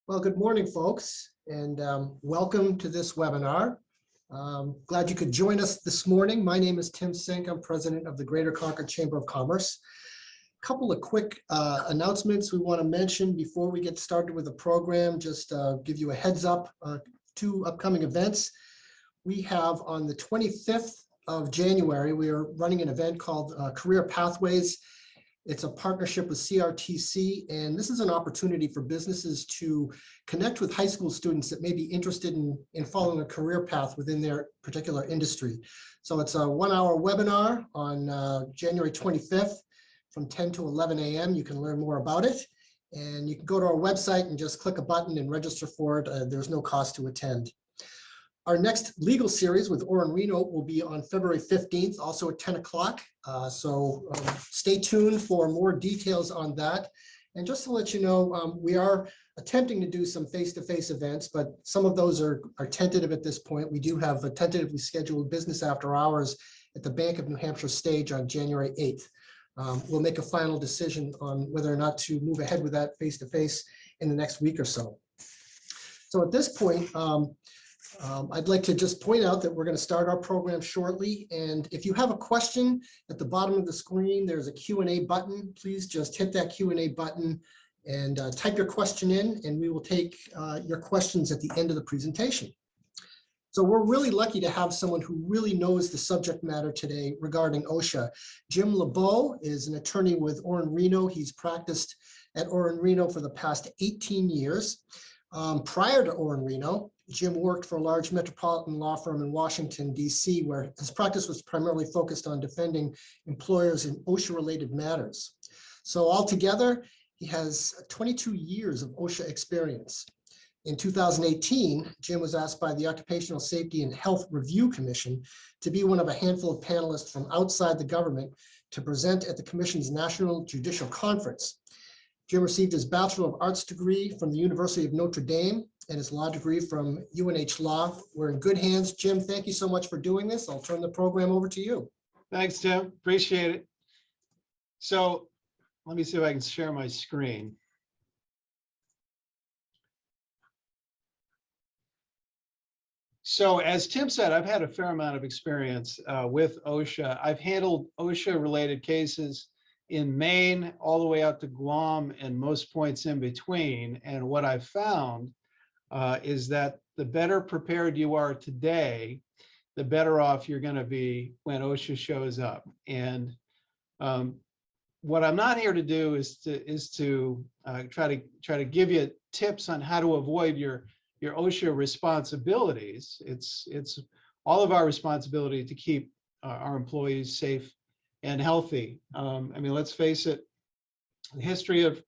Well, good morning, folks, and welcome to this webinar. Glad you could join us this morning. My name is Tim Sink. I'm president of the Greater Concord Chamber of Commerce. A couple of quick announcements we want to mention before we get started with the program. Just give you a heads up, two upcoming events. We have on the 25th of January, we are running an event called Career Pathways. It's a partnership with CRTC, and this is an opportunity for businesses to connect with high school students that may be interested in following a career path within their particular industry. So it's a 1-hour webinar on January 25th from 10 to 11 a.m. You can learn more about it, and you can go to our website and just click a button and register for it. There's no cost to attend. Our next legal series with Orr Reno will be on February 15th, also at 10 o'clock. So stay tuned for more details on that. And just to let you know, we are attempting to do some face-to-face events, but some of those are tentative at this point. We do have a tentatively scheduled business after hours at the Bank of New Hampshire stage on January 8th. We'll make a final decision on whether or not to move ahead with that face-to-face in the next week or so. So at this point, I'd like to just point out that we're going to start our program shortly. And if you have a question at the bottom of the screen, there's a Q&A button. Please just hit that Q&A button and type your question in, and we will take your questions at the end of the presentation. So we're really lucky to have someone who really knows the subject matter today regarding OSHA. Jim Labeau is an attorney with Orr Reno. He's practiced at Orr Reno for the past 18 years. Prior to Orr Reno, Jim worked for a large metropolitan law firm in Washington, D.C., where his practice was primarily focused on defending employers in OSHA-related matters. So altogether, he has 22 years of OSHA experience. In 2018, Jim was asked by the Occupational Safety and Health Review Commission to be one of a handful of panelists from outside the government to present at the Commission's National Judicial Conference. Jim received his Bachelor of Arts degree from the University of Notre Dame and his law degree from UNH Law. We're in good hands. Jim, thank you so much for doing this. I'll turn the program over to you. Thanks, Tim. Appreciate it. So let me see if I can share my screen. So as Tim said, I've had a fair amount of experience with OSHA. I've handled OSHA-related cases in Maine all the way out to Guam and most points in between. And what I've found is that the better prepared you are today, the better off you're going to be when OSHA shows up. And what I'm not here to do is to try to give you tips on how to avoid your OSHA responsibilities. It's all of our responsibility to keep our employees safe and healthy. I mean, let's face it, the history of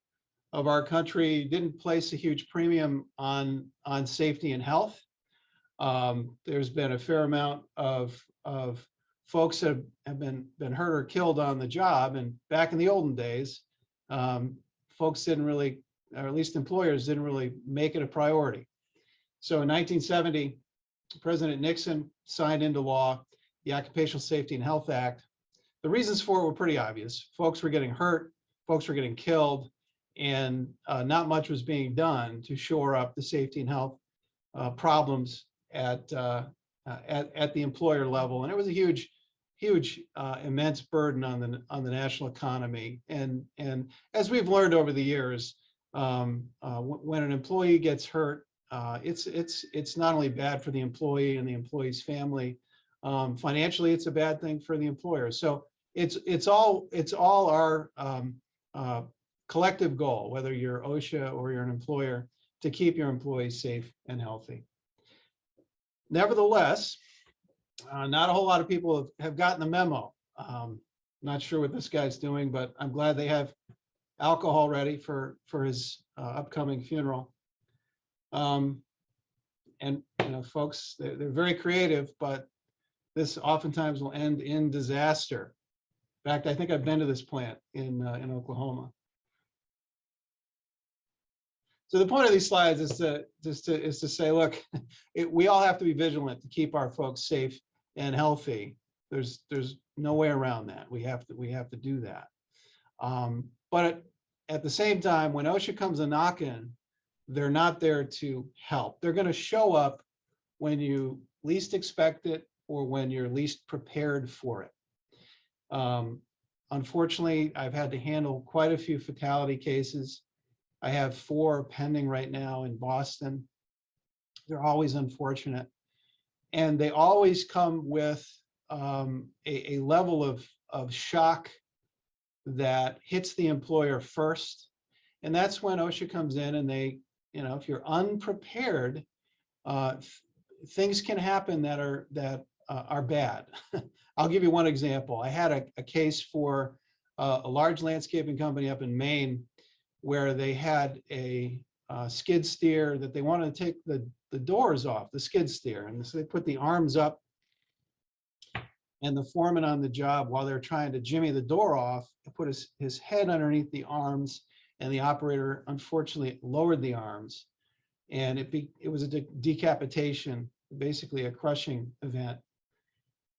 our country didn't place a huge premium on safety and health. There's been a fair amount of folks that have been hurt or killed on the job. And back in the olden days, folks didn't really, or at least employers didn't really make it a priority. So in 1970, President Nixon signed into law the Occupational Safety and Health Act. The reasons for it were pretty obvious. Folks were getting hurt, folks were getting killed, and not much was being done to shore up the safety and health problems at the employer level. And it was a huge, immense burden on the national economy. And as we've learned over the years, when an employee gets hurt, it's not only bad for the employee and the employee's family. Financially, it's a bad thing for the employer. So it's all our collective goal, whether you're OSHA or you're an employer, to keep your employees safe and healthy. Nevertheless, not a whole lot of people have gotten the memo. Not sure what this guy's doing, but I'm glad they have alcohol ready for his upcoming funeral. And you know, folks, they're very creative, but this oftentimes will end in disaster. In fact, I think I've been to this plant in Oklahoma. So the point of these slides is to say, look, we all have to be vigilant to keep our folks safe and healthy. There's no way around that. We have to do that. But at the same time, when OSHA comes a knocking, they're not there to help. They're going to show up when you least expect it or when you're least prepared for it. Unfortunately, I've had to handle quite a few fatality cases. I have 4 pending right now in Boston. They're always unfortunate. And they always come with a level of shock that hits the employer first. And that's when OSHA comes in and they, if you're unprepared, things can happen that are bad. I'll give you one example. I had a case for a large landscaping company up in Maine where they had a skid steer that they wanted to take the doors off the skid steer. And so they put the arms up, and the foreman on the job, while they're trying to jimmy the door off, put his head underneath the arms, and the operator unfortunately lowered the arms. And it was a decapitation, basically a crushing event.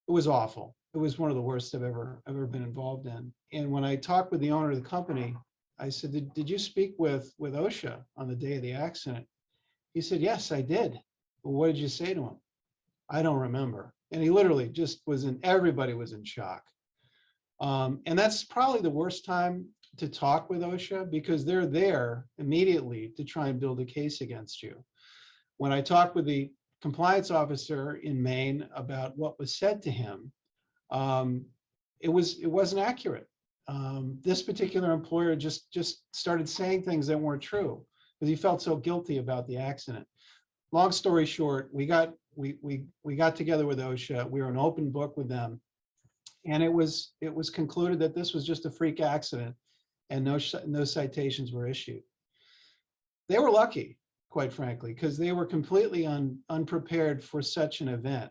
It was awful. It was one of the worst I've ever been involved in. And when I talked with the owner of the company, I said, did you speak with OSHA on the day of the accident? He said, yes, I did. Well, what did you say to him? I don't remember. And he literally just everybody was in shock. And that's probably the worst time to talk with OSHA, because they're there immediately to try and build a case against you. When I talked with the compliance officer in Maine about what was said to him, it wasn't accurate. This particular employer just started saying things that weren't true because he felt so guilty about the accident. Long story short, we got together with OSHA. We were an open book with them, and it was concluded that this was just a freak accident, and no citations were issued. They were lucky, quite frankly, because they were completely unprepared for such an event.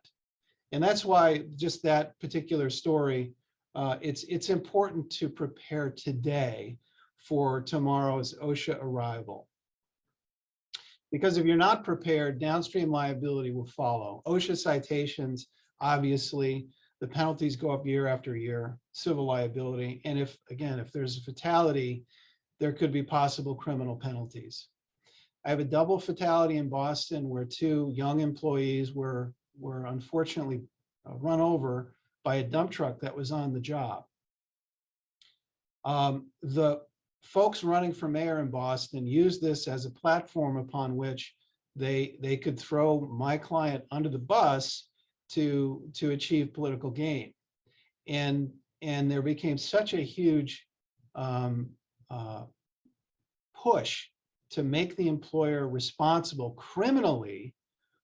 And that's why just that particular story, it's important to prepare today for tomorrow's OSHA arrival. Because if you're not prepared, downstream liability will follow. OSHA citations, obviously, the penalties go up year after year, civil liability. And if there's a fatality, there could be possible criminal penalties. I have a double fatality in Boston where 2 young employees were unfortunately run over by a dump truck that was on the job. The folks running for mayor in Boston used this as a platform upon which they could throw my client under the bus to achieve political gain. And there became such a huge push to make the employer responsible criminally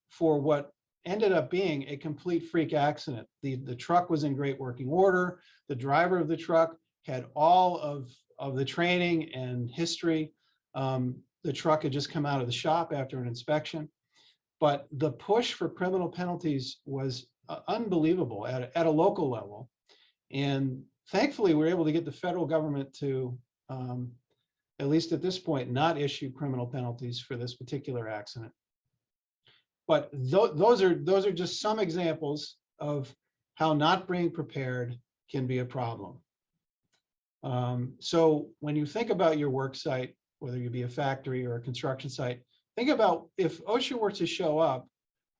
for what ended up being a complete freak accident. The truck was in great working order. The driver of the truck had all of the training and history. The truck had just come out of the shop after an inspection. But the push for criminal penalties was unbelievable at a local level. And thankfully, we were able to get the federal government to, at least at this point, not issue criminal penalties for this particular accident. But those are just some examples of how not being prepared can be a problem. So when you think about your work site, whether you be a factory or a construction site, think about if OSHA were to show up,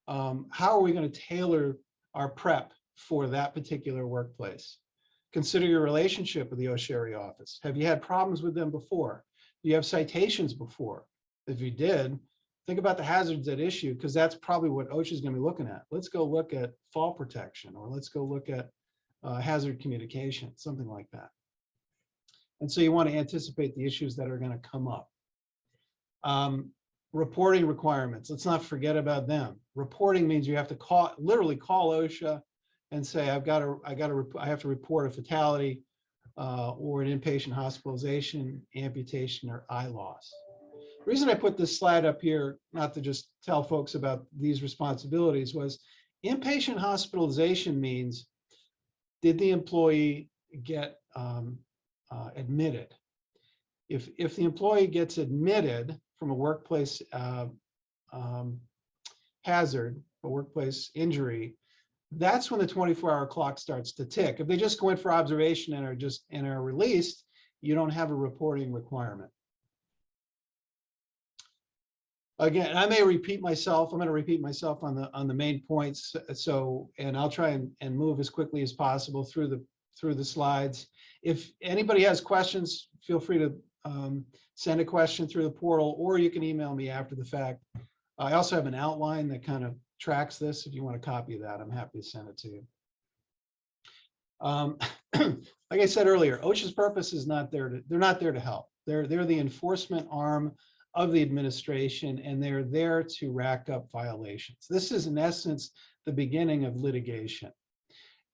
how are we going to tailor our prep for that particular workplace? Consider your relationship with the OSHA area office. Have you had problems with them before? Do you have citations before? If you did, think about the hazards at issue, because that's probably what OSHA is going to be looking at. Let's go look at fall protection, or let's go look at hazard communication, something like that. And so you want to anticipate the issues that are going to come up. Reporting requirements, let's not forget about them. Reporting means you have to literally call OSHA and say, I have to report a fatality or an inpatient hospitalization, amputation, or eye loss. The reason I put this slide up here, not to just tell folks about these responsibilities, was inpatient hospitalization means, did the employee get admitted? If the employee gets admitted from a workplace hazard, a workplace injury, that's when the 24-hour clock starts to tick. If they just go in for observation and are released, you don't have a reporting requirement. again, I may repeat myself. I'm going to repeat myself on the main points. So, and I'll try and move as quickly as possible through the slides. If anybody has questions, feel free to send a question through the portal, or you can email me after the fact. I also have an outline that kind of tracks this. If you want a copy of that, I'm happy to send it to you. Like I said earlier, OSHA's purpose is they're not there to help. They're the enforcement arm of the administration, and they're there to rack up violations. This is in essence the beginning of litigation.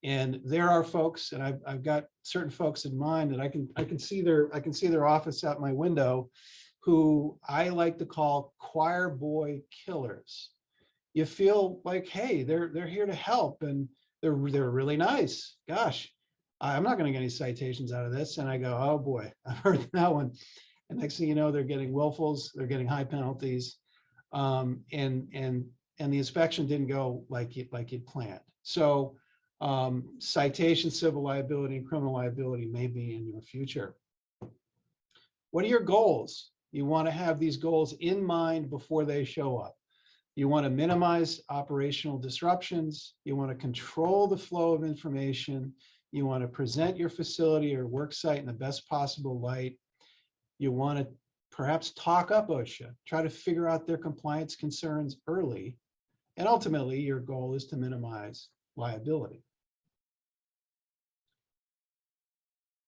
And there are folks, and I've got certain folks in mind that I can see their office out my window, who I like to call choir boy killers. You feel like, hey, they're here to help, and they're really nice. Gosh, I'm not going to get any citations out of this. And I go, oh boy, I've heard that one. And next thing you know, they're getting willfuls, they're getting high penalties, and the inspection didn't go like you'd planned. So citation, civil liability, and criminal liability may be in your future. What are your goals? You want to have these goals in mind before they show up. You want to minimize operational disruptions. You want to control the flow of information. You want to present your facility or work site in the best possible light. You want to perhaps talk up OSHA, try to figure out their compliance concerns early. And ultimately, your goal is to minimize liability.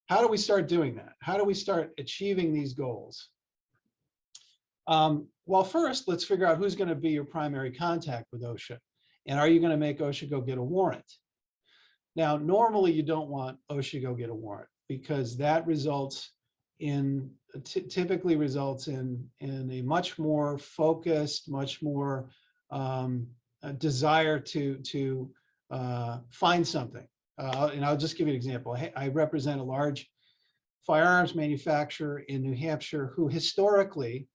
How do we start doing that? How do we start achieving these goals? Well, first, let's figure out who's going to be your primary contact with OSHA. And are you going to make OSHA go get a warrant? Now, normally you don't want OSHA to go get a warrant, because that results in, typically results in a much more focused, much more desire to find something. And I'll just give you an example. I represent a large firearms manufacturer in New Hampshire who historically,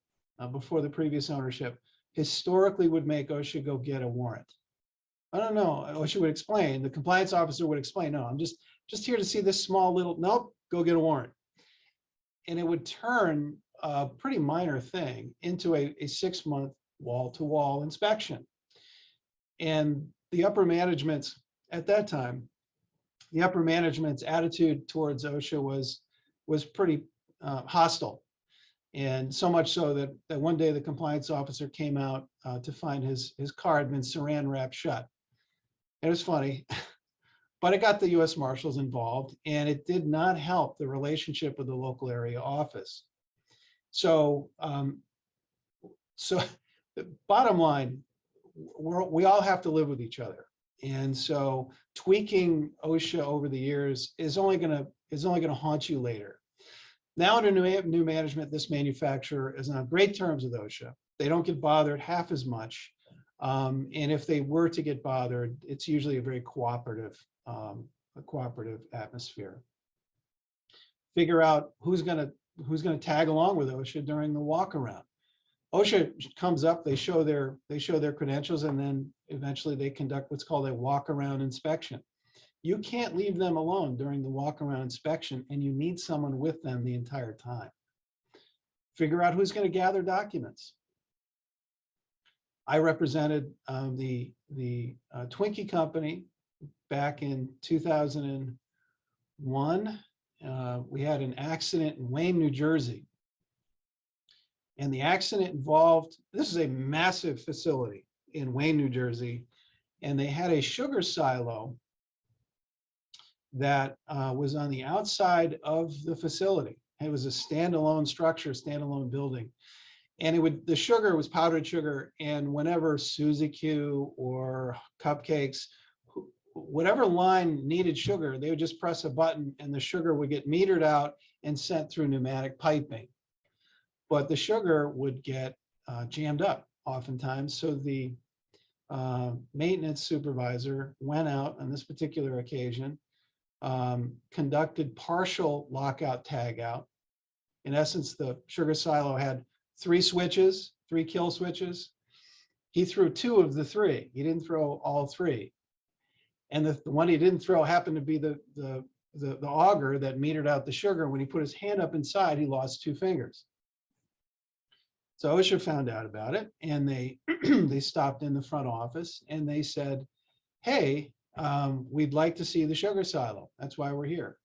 before the previous ownership, historically would make OSHA go get a warrant. I don't know, OSHA would explain, the compliance officer would explain, no, I'm just here to see this small little, nope, go get a warrant. And it would turn a pretty minor thing into a 6-month wall-to-wall inspection. And the upper management's, at that time, the upper management's attitude towards OSHA was pretty hostile. And so much so that one day the compliance officer came out to find his car had been saran wrapped shut. It was funny, but it got the US Marshals involved, and it did not help the relationship with the local area office. So, the bottom line, we all have to live with each other. And so tweaking OSHA over the years is only gonna haunt you later. Now under new management, this manufacturer is on great terms with OSHA. They don't get bothered half as much. And if they were to get bothered, it's usually a very cooperative atmosphere. Figure out who's gonna tag along with OSHA during the walk around. OSHA comes up, they show their credentials, and then eventually they conduct what's called a walk around inspection. You can't leave them alone during the walk around inspection, and you need someone with them the entire time. Figure out who's going to gather documents. I represented the Twinkie company back in 2001. We had an accident in Wayne, New Jersey. And the accident involved, this is a massive facility in Wayne, New Jersey, and they had a sugar silo that was on the outside of the facility. It was a standalone structure, standalone building. And the sugar was powdered sugar, and whenever Suzy Q or Cupcakes, whatever line needed sugar, they would just press a button and the sugar would get metered out and sent through pneumatic piping. But the sugar would get jammed up oftentimes. So the maintenance supervisor went out on this particular occasion, conducted partial lockout tagout. In essence, the sugar silo had 3 switches, 3 kill switches. He threw 2 of the 3. He didn't throw all 3. And the one he didn't throw happened to be the auger that metered out the sugar. When he put his hand up inside, he lost 2 fingers. So OSHA found out about it, and they they stopped in the front office and they said, hey, we'd like to see the sugar silo. That's why we're here.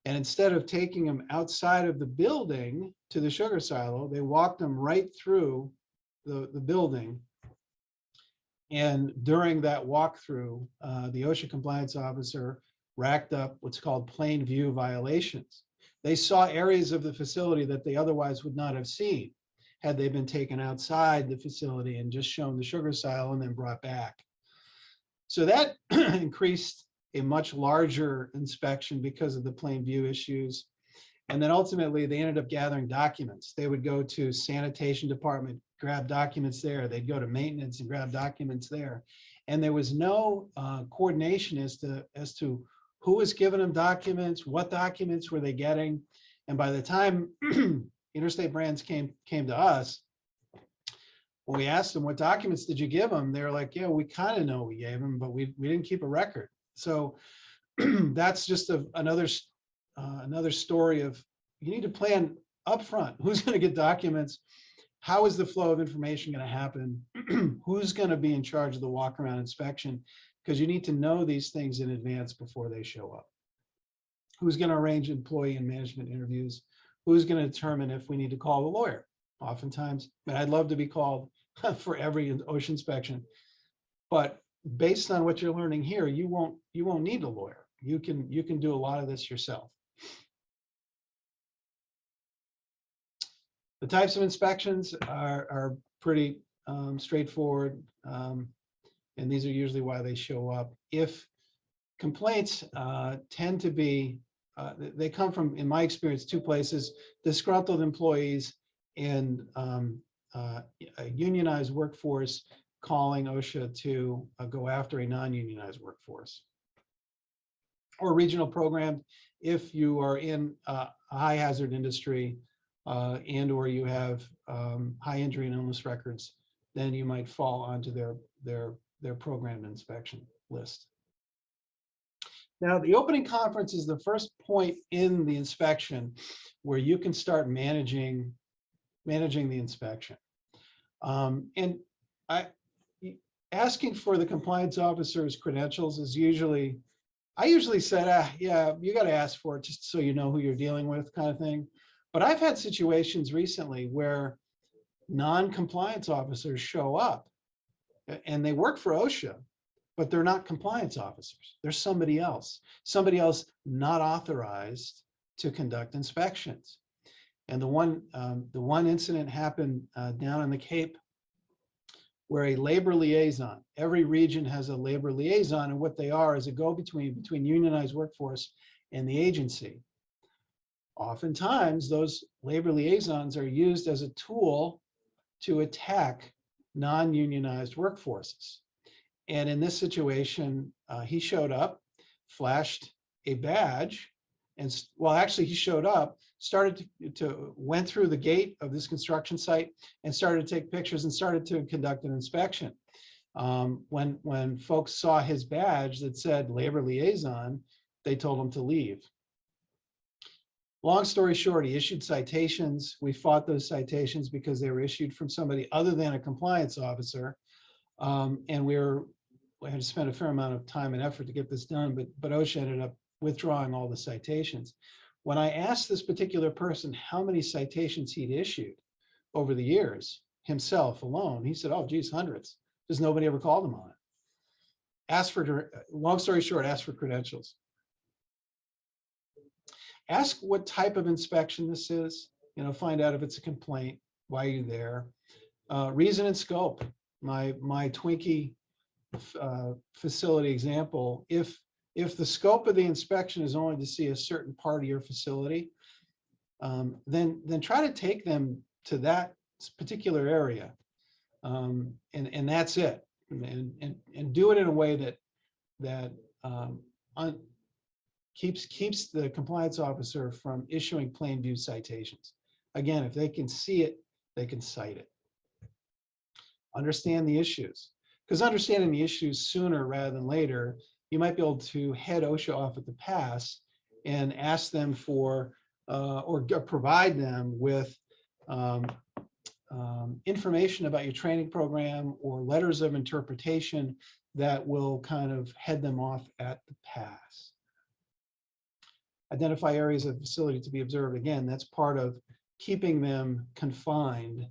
And instead of taking them outside of the building to the sugar silo, they walked them right through the building. And during that walkthrough, the OSHA compliance officer racked up what's called plain view violations. They saw areas of the facility that they otherwise would not have seen had they been taken outside the facility and just shown the sugar silo and then brought back. So that increased a much larger inspection because of the plain view issues. And then ultimately they ended up gathering documents. They would go to sanitation department, grab documents there. They'd go to maintenance and grab documents there. And there was no coordination as to who was giving them documents, what documents were they getting. And by the time Interstate Brands came to us, when we asked them, what documents did you give them? They were like, yeah, we kind of know we gave them, but we didn't keep a record. So that's just another story of, you need to plan upfront. Who's going to get documents? How is the flow of information going to happen? Who's going to be in charge of the walk around inspection? Because you need to know these things in advance before they show up. Who's going to arrange employee and management interviews? Who's going to determine if we need to call a lawyer? Oftentimes, and I'd love to be called for every OSHA inspection, but based on what you're learning here, you won't need a lawyer. You can do a lot of this yourself. The types of inspections are pretty straightforward, and these are usually why they show up. If complaints tend to be, they come from, in my experience, two places: disgruntled employees and a unionized workforce calling OSHA to go after a non-unionized workforce. Or regional program, if you are in a high hazard industry and or you have high injury and illness records, then you might fall onto their program inspection list. Now, the opening conference is the first point in the inspection where you can start managing the inspection. And asking for the compliance officer's credentials is usually, I usually said, yeah, you got to ask for it just so you know who you're dealing with, kind of thing. But I've had situations recently where non-compliance officers show up and they work for OSHA, but they're not compliance officers. They're somebody else not authorized to conduct inspections. And the one incident happened down in the Cape, where a labor liaison, every region has a labor liaison, and what they are is a go-between between unionized workforce and the agency. Oftentimes, those labor liaisons are used as a tool to attack non-unionized workforces. And in this situation, he showed up, flashed a badge, and well, actually, he showed up, started went through the gate of this construction site and started to take pictures and started to conduct an inspection. When folks saw his badge that said labor liaison, they told him to leave. Long story short, he issued citations. We fought those citations because they were issued from somebody other than a compliance officer. And we had to spend a fair amount of time and effort to get this done, but OSHA ended up withdrawing all the citations. When I asked this particular person how many citations he'd issued over the years, himself alone, he said, oh, geez, hundreds. Just nobody ever called him on it. Long story short, ask for credentials. Ask what type of inspection this is, find out if it's a complaint, why you're there. Reason and scope. My Twinkie facility example, if the scope of the inspection is only to see a certain part of your facility, then try to take them to that particular area, and that's it. And do it in a way that keeps the compliance officer from issuing plain view citations. Again, if they can see it, they can cite it. Understand the issues, because understanding the issues sooner rather than later, you might be able to head OSHA off at the pass and ask them for or provide them with information about your training program or letters of interpretation that will kind of head them off at the pass. Identify areas of facility to be observed. Again, that's part of keeping them confined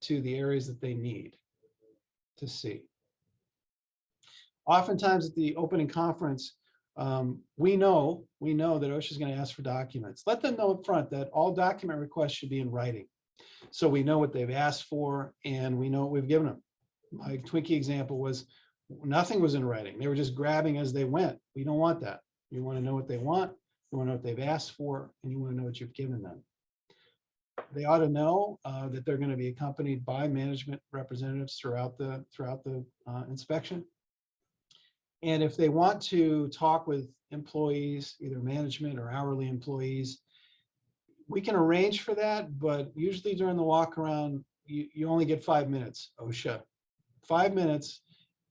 to the areas that they need to see. Oftentimes at the opening conference, we know that OSHA is going to ask for documents. Let them know up front that all document requests should be in writing, so we know what they've asked for and we know what we've given them. My Twinkie example was nothing was in writing. They were just grabbing as they went. We don't want that. You want to know what they want, you want to know what they've asked for, and you want to know what you've given them. They ought to know that they're going to be accompanied by management representatives throughout the inspection. And if they want to talk with employees, either management or hourly employees, we can arrange for that, but usually during the walk around, you only get 5 minutes, OSHA. 5 minutes,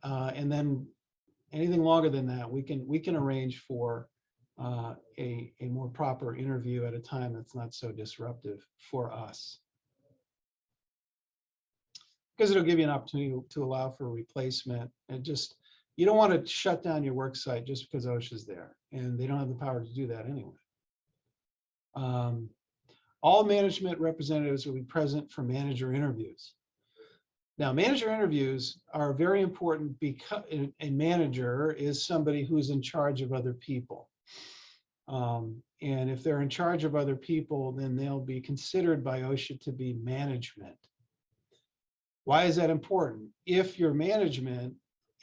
and then anything longer than that, we can arrange for a more proper interview at a time that's not so disruptive for us. Because it'll give you an opportunity to allow for a replacement, and just, you don't want to shut down your work site just because OSHA's there, and they don't have the power to do that anyway. All management representatives will be present for manager interviews. Now, manager interviews are very important because a manager is somebody who's in charge of other people. And if they're in charge of other people, then they'll be considered by OSHA to be management. Why is that important? If your management,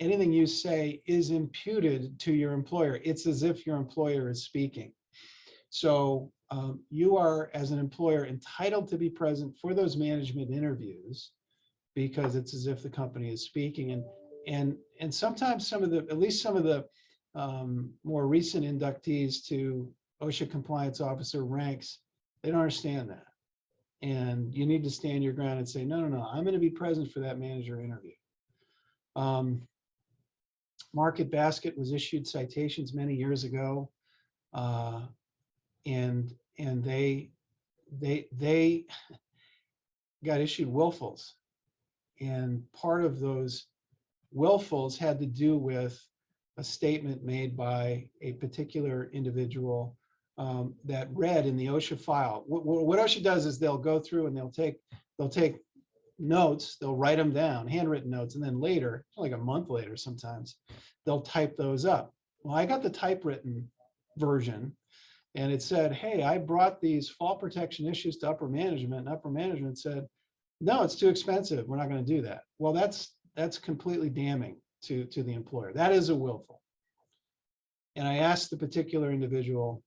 anything you say is imputed to your employer, it's as if your employer is speaking. So you are, as an employer, entitled to be present for those management interviews because it's as if the company is speaking. And sometimes some of the, at least some of the more recent inductees to OSHA compliance officer ranks, they don't understand that. And you need to stand your ground and say, no, I'm going to be present for that manager interview. Market Basket was issued citations many years ago, and they got issued willfuls, and part of those willfuls had to do with a statement made by a particular individual that read in the OSHA file. What OSHA does is they'll go through and they'll take notes, they'll write them down, handwritten notes, and then later, like a month later sometimes, they'll type those up. Well, I got the typewritten version, and it said, hey, I brought these fall protection issues to upper management, and upper management said, no, it's too expensive, we're not going to do that. Well, that's completely damning to the employer. That is a willful. And I asked the particular individual,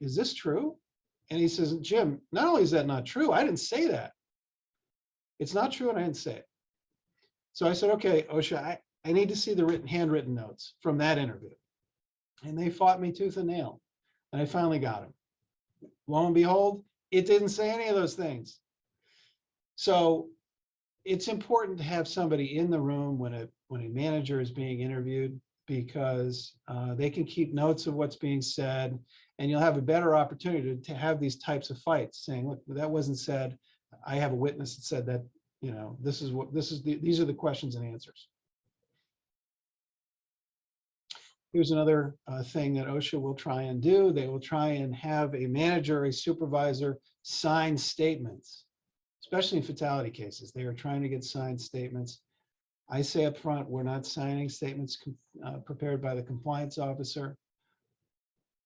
is this true? And he says, Jim, not only is that not true, I didn't say that. It's not true, and I didn't say it. So I said, okay, OSHA, I need to see the handwritten notes from that interview. And they fought me tooth and nail, and I finally got them. Lo and behold, it didn't say any of those things. So it's important to have somebody in the room when a manager is being interviewed, because they can keep notes of what's being said, and you'll have a better opportunity to have these types of fights, saying, look, that wasn't said. I have a witness that said that, these are the questions and answers. Here's another thing that OSHA will try and do. They will try and have a manager, a supervisor sign statements, especially in fatality cases. They are trying to get signed statements. I say up front, we're not signing statements prepared by the compliance officer.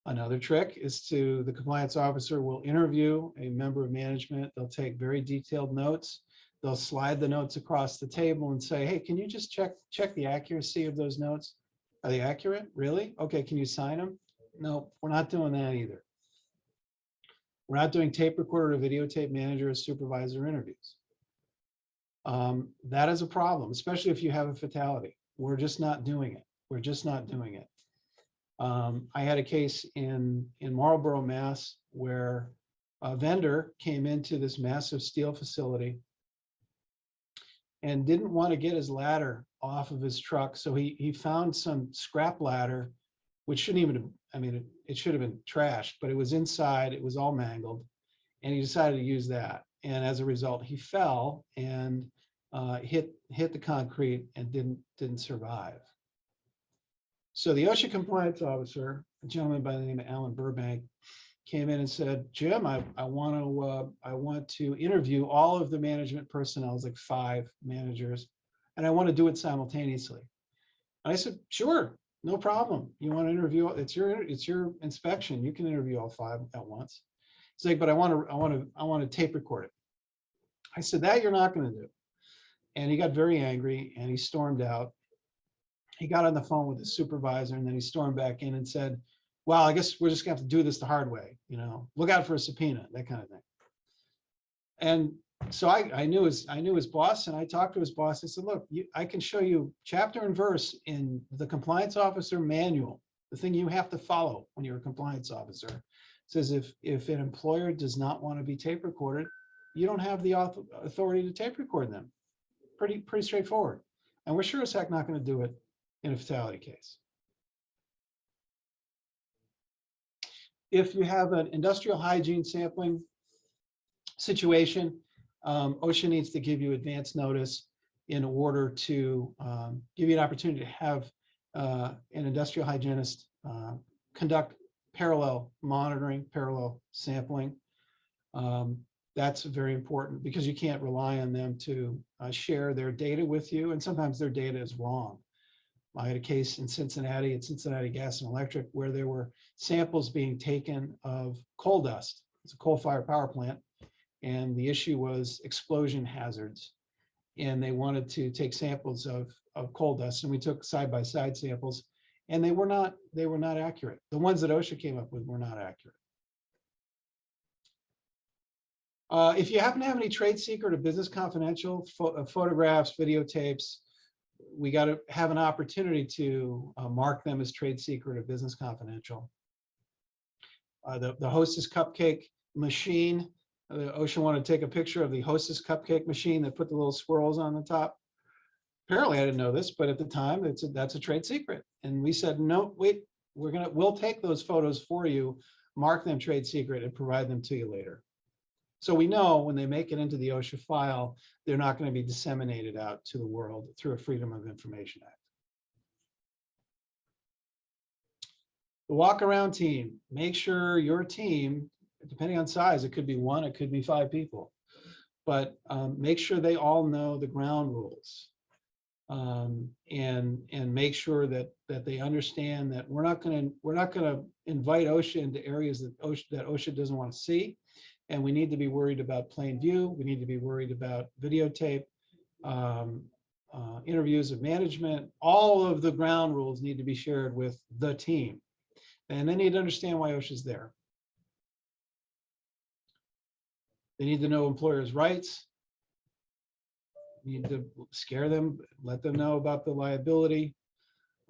Another trick is the compliance officer will interview a member of management. They'll take very detailed notes. They'll slide the notes across the table and say, hey, can you just check the accuracy of those notes? Are they accurate? Really? Okay, can you sign them? No, we're not doing that either. We're not doing tape recorder or videotape manager or supervisor interviews. That is a problem, especially if you have a fatality. We're just not doing it. We're just not doing it. I had a case in Marlborough, Mass, where a vendor came into this massive steel facility and didn't want to get his ladder off of his truck. So he found some scrap ladder, which shouldn't even, it should have been trashed, but it was inside, it was all mangled, and he decided to use that. and as a result, he fell and hit the concrete and didn't survive. So the OSHA compliance officer, a gentleman by the name of Alan Burbank, came in and said, Jim, I want to interview all of the management personnel, it's like 5 managers, and I want to do it simultaneously. And I said, sure, no problem. You want to interview? It's your inspection. You can interview all 5 at once. He's like, but I want to tape record it. I said, that you're not going to do. And he got very angry and he stormed out. He got on the phone with his supervisor and then he stormed back in and said, well, I guess we're just gonna have to do this the hard way, look out for a subpoena, that kind of thing. And so I knew his boss, and I talked to his boss. I said, look, I can show you chapter and verse in the compliance officer manual, the thing you have to follow when you're a compliance officer. It says if an employer does not want to be tape recorded, you don't have the authority to tape record them. Pretty straightforward. And we're sure as heck not going to do it in a fatality case. If you have an industrial hygiene sampling situation, OSHA needs to give you advance notice in order to give you an opportunity to have an industrial hygienist conduct parallel monitoring, parallel sampling. That's very important because you can't rely on them to share their data with you, and sometimes their data is wrong. I had a case in Cincinnati, at Cincinnati Gas and Electric, where there were samples being taken of coal dust. It's a coal-fired power plant, and the issue was explosion hazards. And they wanted to take samples of coal dust, and we took side-by-side samples, and they were not accurate. The ones that OSHA came up with were not accurate. If you happen to have any trade secret or business confidential photographs, videotapes, we got to have an opportunity to mark them as trade secret or business confidential. The Hostess cupcake machine, OSHA wanted to take a picture of the Hostess cupcake machine that put the little swirls on the top. Apparently, I didn't know this, but at the time, that's a trade secret. And we said, no, wait, we'll take those photos for you, mark them trade secret, and provide them to you later. So we know when they make it into the OSHA file, they're not going to be disseminated out to the world through a Freedom of Information Act. The walk around team, make sure your team, depending on size, it could be 1, it could be 5 people, but make sure they all know the ground rules, and make sure that they understand that we're not going to invite OSHA into areas that OSHA doesn't want to see. And we need to be worried about plain view. We need to be worried about videotape, interviews of management. All of the ground rules need to be shared with the team. And they need to understand why OSHA's there. They need to know employers' rights. You need to scare them, let them know about the liability,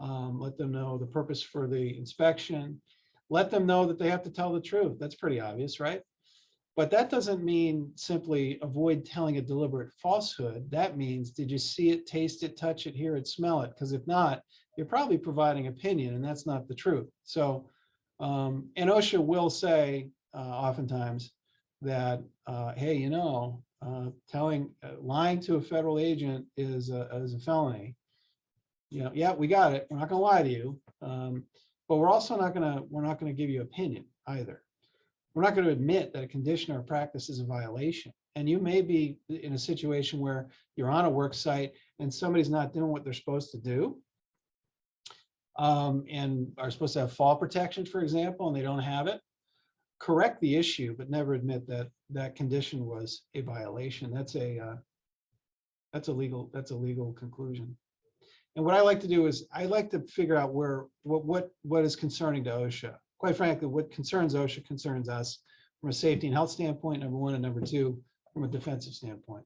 let them know the purpose for the inspection, let them know that they have to tell the truth. That's pretty obvious, right? But that doesn't mean simply avoid telling a deliberate falsehood. That means, did you see it, taste it, touch it, hear it, smell it? Because if not, you're probably providing opinion, and that's not the truth. So, and OSHA will say oftentimes that, hey, lying to a federal agent is a felony. Yeah, we got it. We're not going to lie to you, but we're also not going to give you opinion either. We're not going to admit that a condition or a practice is a violation. And you may be in a situation where you're on a work site and somebody's not doing what they're supposed to do, and are supposed to have fall protection, for example, and they don't have it. Correct the issue, but never admit that that condition was a violation. That's a legal conclusion. And what I like to do is I like to figure out what is concerning to OSHA. Quite frankly, what concerns OSHA concerns us from a safety and health standpoint, number 1, and number 2, from a defensive standpoint.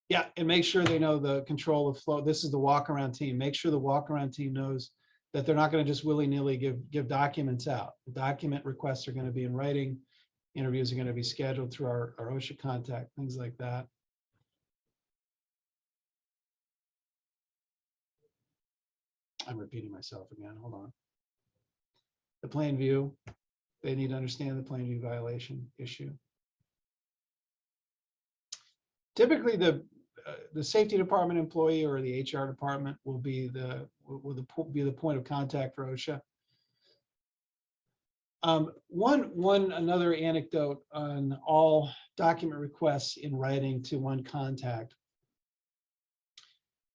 Yeah, and make sure they know the control of flow. This is the walk-around team. Make sure the walk-around team knows that they're not going to just willy-nilly give documents out. The document requests are going to be in writing. Interviews are going to be scheduled through our OSHA contact, things like that. I'm repeating myself again, hold on. The plain view, they need to understand the plain view violation issue. Typically, the safety department employee or the HR department will be the point of contact for OSHA. Another anecdote on all document requests in writing to one contact.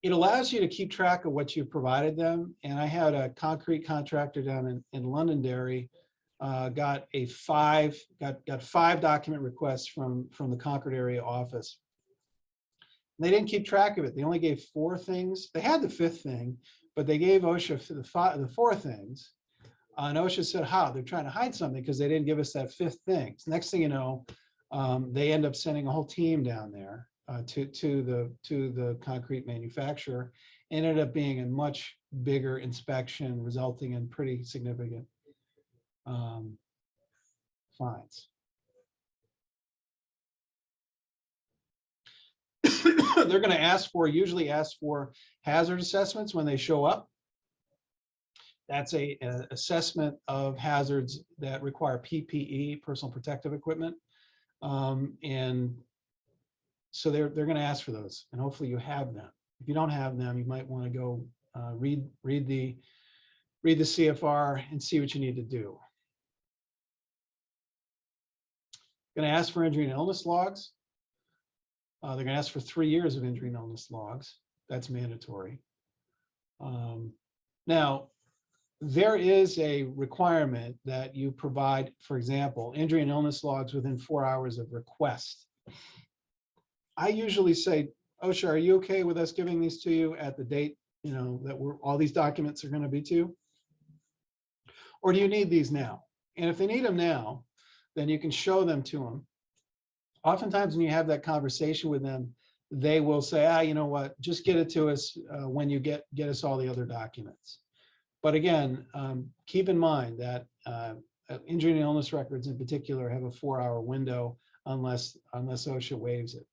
It allows you to keep track of what you've provided them. And I had a concrete contractor down in Londonderry, got 5 document requests from the Concord area office. They didn't keep track of it. They only gave 4 things. They had the 5th thing, but they gave OSHA the 4 things. And OSHA said, they're trying to hide something because they didn't give us that 5th thing. So next thing you know, they end up sending a whole team down there to the concrete manufacturer. It ended up being a much bigger inspection, resulting in pretty significant fines. They're going to usually ask for hazard assessments when they show up. That's an assessment of hazards that require PPE, personal protective equipment. And so they're going to ask for those, and hopefully you have them. If you don't have them, you might want to go read the CFR and see what you need to do. Going to ask for injury and illness logs. They're going to ask for 3 years of injury and illness logs. That's mandatory. Now, there is a requirement that you provide, for example, injury and illness logs within 4 hours of request. I usually say, OSHA, are you okay with us giving these to you at the date, that all these documents are going to be to? Or do you need these now? And if they need them now, then you can show them to them. Oftentimes when you have that conversation with them, they will say, you know what, just get it to us when you get us all the other documents. But again, keep in mind that injury and illness records in particular have a 4-hour window unless OSHA waives it.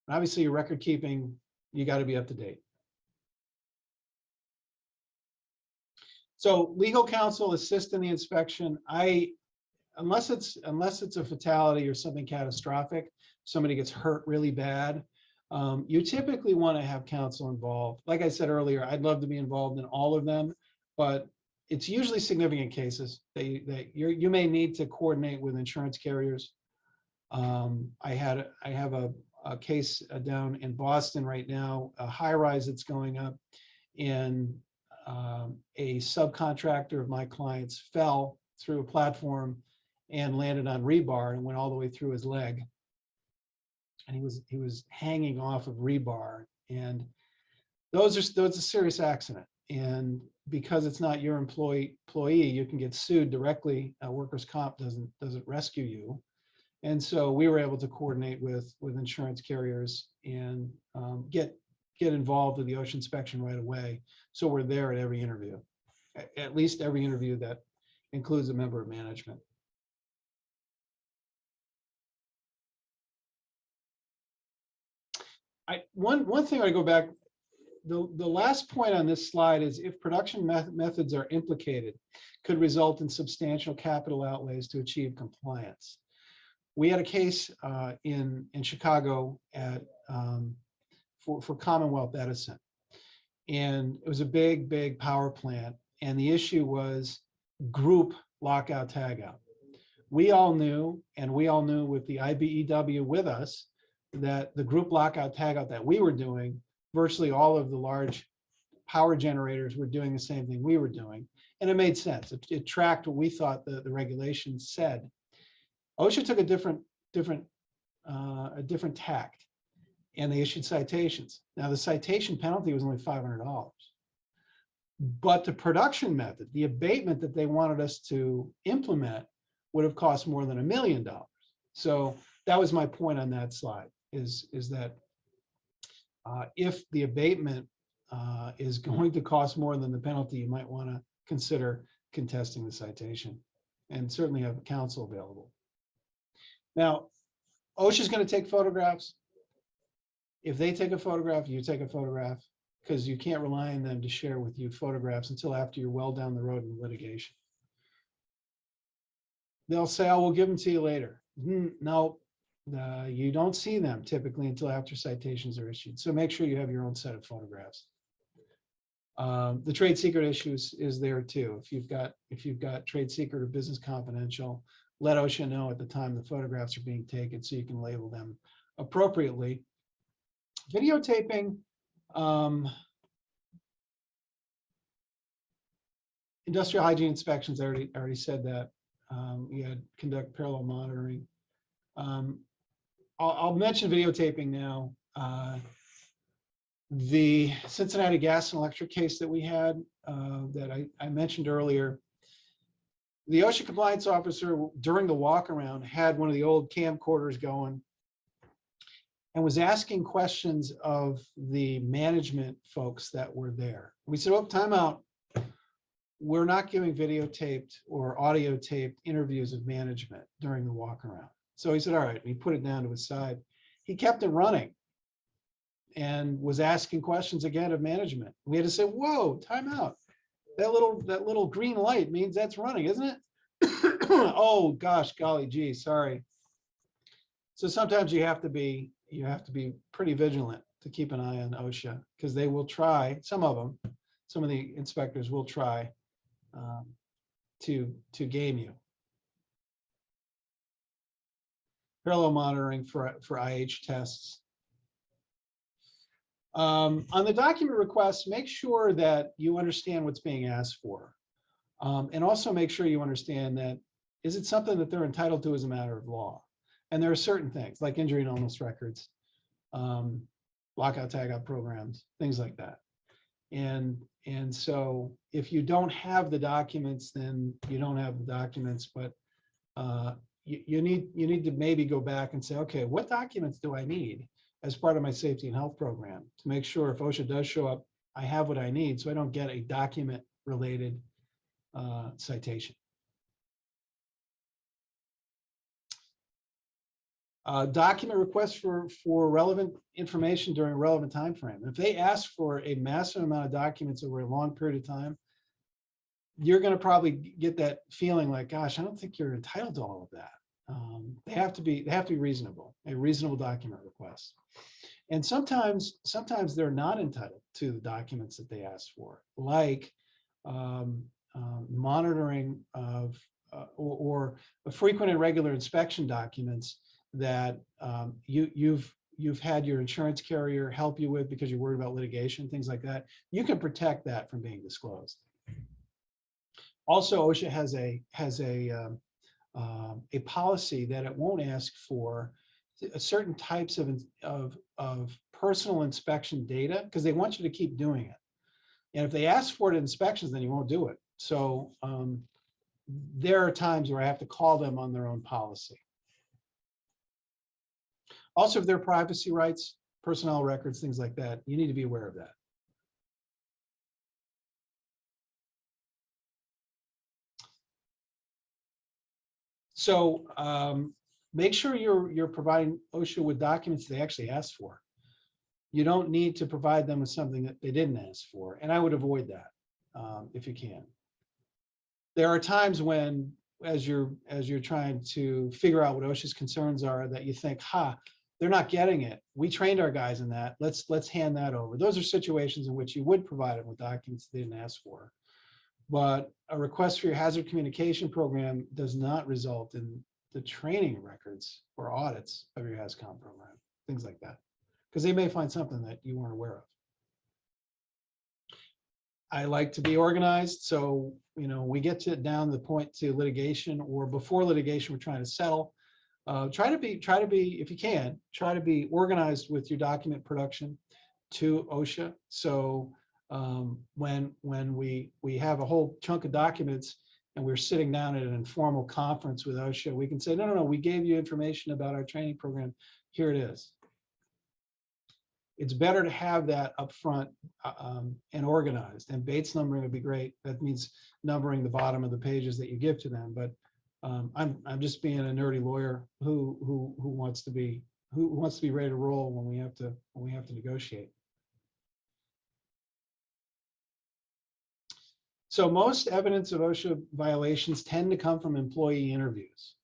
Obviously, your record keeping, you got to be up to date. So legal counsel assist in the inspection. Unless it's a fatality or something catastrophic, somebody gets hurt really bad, you typically want to have counsel involved. Like I said earlier, I'd love to be involved in all of them, but it's usually significant cases that you may need to coordinate with insurance carriers. I have a case down in Boston right now, a high-rise that's going up, and a subcontractor of my clients fell through a platform and landed on rebar and went all the way through his leg. And he was hanging off of rebar, and those are a serious accident. And because it's not your employee, you can get sued directly. Workers' comp doesn't rescue you. And so we were able to coordinate with insurance carriers and get involved with the OSHA inspection right away. So we're there at every interview, at least every interview that includes a member of management. One thing I go back, the last point on this slide is if production methods are implicated, could result in substantial capital outlays to achieve compliance. We had a case in Chicago for Commonwealth Edison, and it was a big power plant, and the issue was group lockout tagout. We all knew with the IBEW with us, that the group lockout tagout that we were doing, virtually all of the large power generators were doing the same thing we were doing, and it made sense. It tracked what we thought the regulations said. OSHA took a different tact, and they issued citations. Now the citation penalty was only $500, but the production method, the abatement that they wanted us to implement, would have cost more than $1 million. So that was my point on that slide. Is that if the abatement is going to cost more than the penalty, you might want to consider contesting the citation, and certainly have counsel available. Now, OSHA is going to take photographs. If they take a photograph, you take a photograph, because you can't rely on them to share with you photographs until after you're well down the road in litigation. they'll say, oh, we'll give them to you later. No, you don't see them typically until after citations are issued. So make sure you have your own set of photographs. The trade secret issues is there too. If you've got trade secret or business confidential, let OSHA know at the time the photographs are being taken so you can label them appropriately. Videotaping, industrial hygiene inspections, I already said that. You had conduct parallel monitoring. I'll mention videotaping now. The Cincinnati gas and electric case that we had that I mentioned earlier, the OSHA compliance officer during the walk around had one of the old camcorders going and was asking questions of the management folks that were there. We said, oh, time out. We're not giving videotaped or audio taped interviews of management during the walk around. So he said, all right, and he put it down to his side. He kept it running and was asking questions again of management. We had to say, whoa, time out. That little green light means that's running, isn't it? Oh gosh, golly gee, sorry. So sometimes you have to be pretty vigilant to keep an eye on OSHA, because they will try, some of the inspectors will try to game you. Parallel monitoring for IH tests. On the document requests, make sure that you understand what's being asked for. And also make sure you understand that, is it something that they're entitled to as a matter of law? And there are certain things like injury and illness records, lockout tagout programs, things like that. And so if you don't have the documents, then you don't have the documents, but you need to maybe go back and say, okay, what documents do I need as part of my safety and health program to make sure if OSHA does show up, I have what I need so I don't get a document related citation. Document requests for relevant information during a relevant time frame. If they ask for a massive amount of documents over a long period of time, you're going to probably get that feeling like, gosh, I don't think you're entitled to all of that. They have to be reasonable, a reasonable document request. And sometimes they're not entitled to the documents that they ask for, like monitoring of or frequent and regular inspection documents that you've had your insurance carrier help you with because you're worried about litigation, things like that. You can protect that from being disclosed. Also, OSHA has a policy that it won't ask for certain types of personal inspection data because they want you to keep doing it. And if they ask for it in inspections, then you won't do it. So there are times where I have to call them on their own policy. Also, if there are privacy rights, personnel records, things like that, you need to be aware of that. So make sure you're providing OSHA with documents they actually asked for. You don't need to provide them with something that they didn't ask for, and I would avoid that if you can. There are times when, as you're trying to figure out what OSHA's concerns are, that you think, they're not getting it. We trained our guys in that. Let's hand that over. Those are situations in which you would provide them with documents they didn't ask for. But a request for your hazard communication program does not result in the training records or audits of your HazCom program, things like that, because they may find something that you weren't aware of. I like to be organized, so we get down the point to litigation or before litigation, we're trying to settle. Try to be, if you can, try to be organized with your document production to OSHA. So when we have a whole chunk of documents and we're sitting down at an informal conference with OSHA, we can say, no, we gave you information about our training program. Here it is. It's better to have that up front and organized. And Bates numbering would be great. That means numbering the bottom of the pages that you give to them. But I'm just being a nerdy lawyer who wants to be ready to roll when we have to negotiate. So most evidence of OSHA violations tend to come from employee interviews.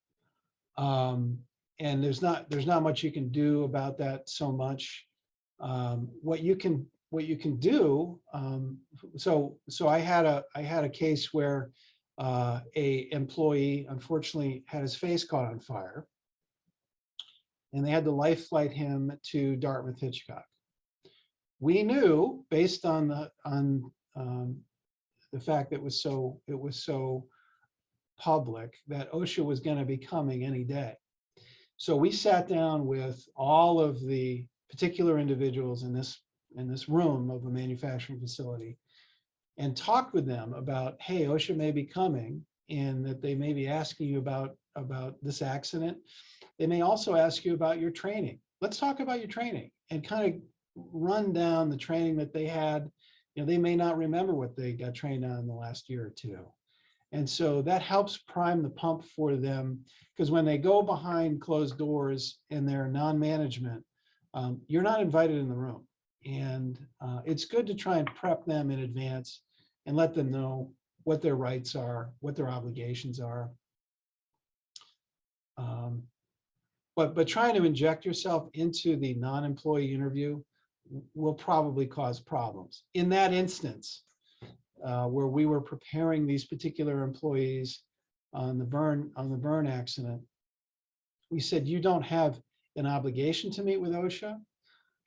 And there's not much you can do about that so much. What you can do, so I had a case where a employee unfortunately had his face caught on fire, and they had to life flight him to Dartmouth Hitchcock. We knew, based on the fact that it was so public, that OSHA was going to be coming any day. So we sat down with all of the particular individuals in this room of a manufacturing facility and talked with them about, hey, OSHA may be coming, and that they may be asking you about this accident. They may also ask you about your training. Let's talk about your training, and kind of run down the training that they had. You know, they may not remember what they got trained on in the last year or two. And so that helps prime the pump for them, because when they go behind closed doors and they're non-management, you're not invited in the room. And it's good to try and prep them in advance and let them know what their rights are, what their obligations are. But trying to inject yourself into the non-employee interview will probably cause problems. In that instance, where we were preparing these particular employees on the burn accident, we said, you don't have an obligation to meet with OSHA.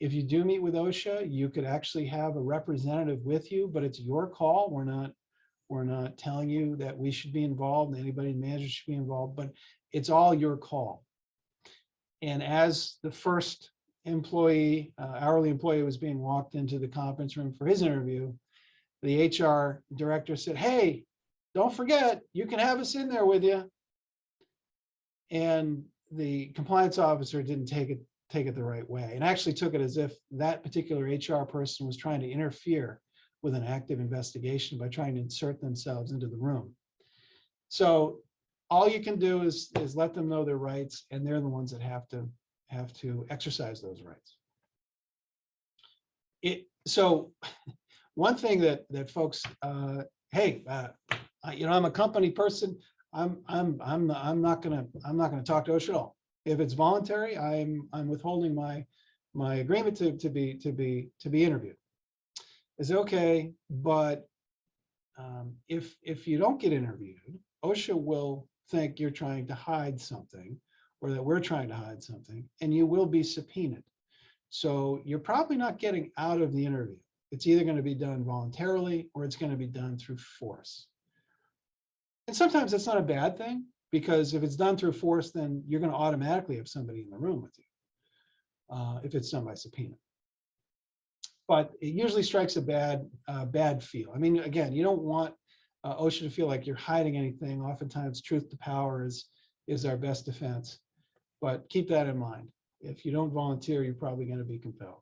If you do meet with OSHA, you could actually have a representative with you, but it's your call. We're not telling you that we should be involved, anybody in management should be involved, but it's all your call. And as the first employee, hourly employee, was being walked into the conference room for his interview, the HR director said, hey, don't forget, you can have us in there with you. And the compliance officer didn't take it the right way, and actually took it as if that particular HR person was trying to interfere with an active investigation by trying to insert themselves into the room. So all you can do is let them know their rights, and they're the ones that have to exercise those rights. So one thing that folks, hey, you know, I'm a company person. I'm not gonna talk to OSHA at all. If it's voluntary, I'm withholding my agreement to be interviewed. Is okay, but if you don't get interviewed, OSHA will think you're trying to hide something, or that we're trying to hide something, and you will be subpoenaed. So you're probably not getting out of the interview. It's either going to be done voluntarily, or it's going to be done through force. And sometimes that's not a bad thing, because if it's done through force, then you're going to automatically have somebody in the room with you, if it's done by subpoena. But it usually strikes a bad feel. I mean, again, you don't want OSHA to feel like you're hiding anything. Oftentimes, truth to power is our best defense. But keep that in mind. If you don't volunteer, you're probably going to be compelled.